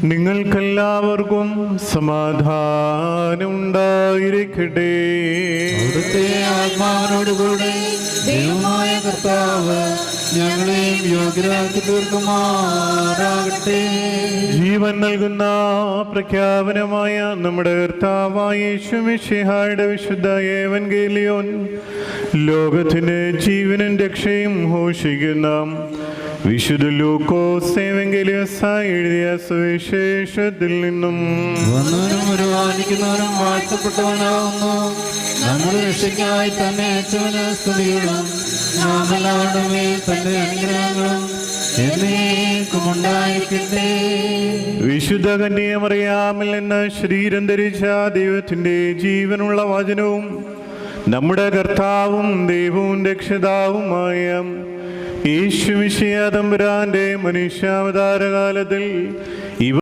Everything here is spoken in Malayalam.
നിങ്ങൾക്കെല്ലാവർക്കും സമാധാനം ഉണ്ടായിരിക്കട്ടെ. അവിടുത്തെ ആത്മാവിനോടുകൂടെ ദൈവമായ കർത്താവ് ഞങ്ങളെയും യോഗ്യരാക്കി തീർക്കുമാറാകട്ടെ. ജീവൻ നൽകുന്ന പ്രഖ്യാപനമായ നമ്മുടെ കർത്താവായ യേശു മിശിഹായുടെ വിശുദ്ധ ഏവൻഗേലിയോൻ ലോകത്തിന് ജീവനും രക്ഷയും ഘോഷിക്കുന്ന വിശുദ്ധ ലൂക്കോസ് ഏവൻഗേലിയോസായി എഴുതിയ സുവിശേഷത്തിൽ നിന്നും വന്നവനും ഒരുവാനിക്കുന്നവനും വാഴ്ത്തപ്പെട്ടവനാകുന്നു. നമ്മുടെ രക്ഷയ്ക്കായി തന്നെ അയച്ചവന് സ്തുതികളും നാം എല്ലാവരുടെ മേൽ തന്റെ അനുഗ്രഹങ്ങളും എന്നേക്കും ഉണ്ടായിരിക്കട്ടെ. വിശുദ്ധ കന്യാമറിയാമിൽ നിന്ന് ശരീരം ധരിച്ച ദൈവത്തിന്റെ ജീവനുള്ള വചനവും നമ്മുടെ കർത്താവും ദൈവവും രക്ഷിതാവുമായ യേശു മിശിഹാ തമ്പുരാന്റെ മനുഷ്യാവതാരകാലത്തിൽ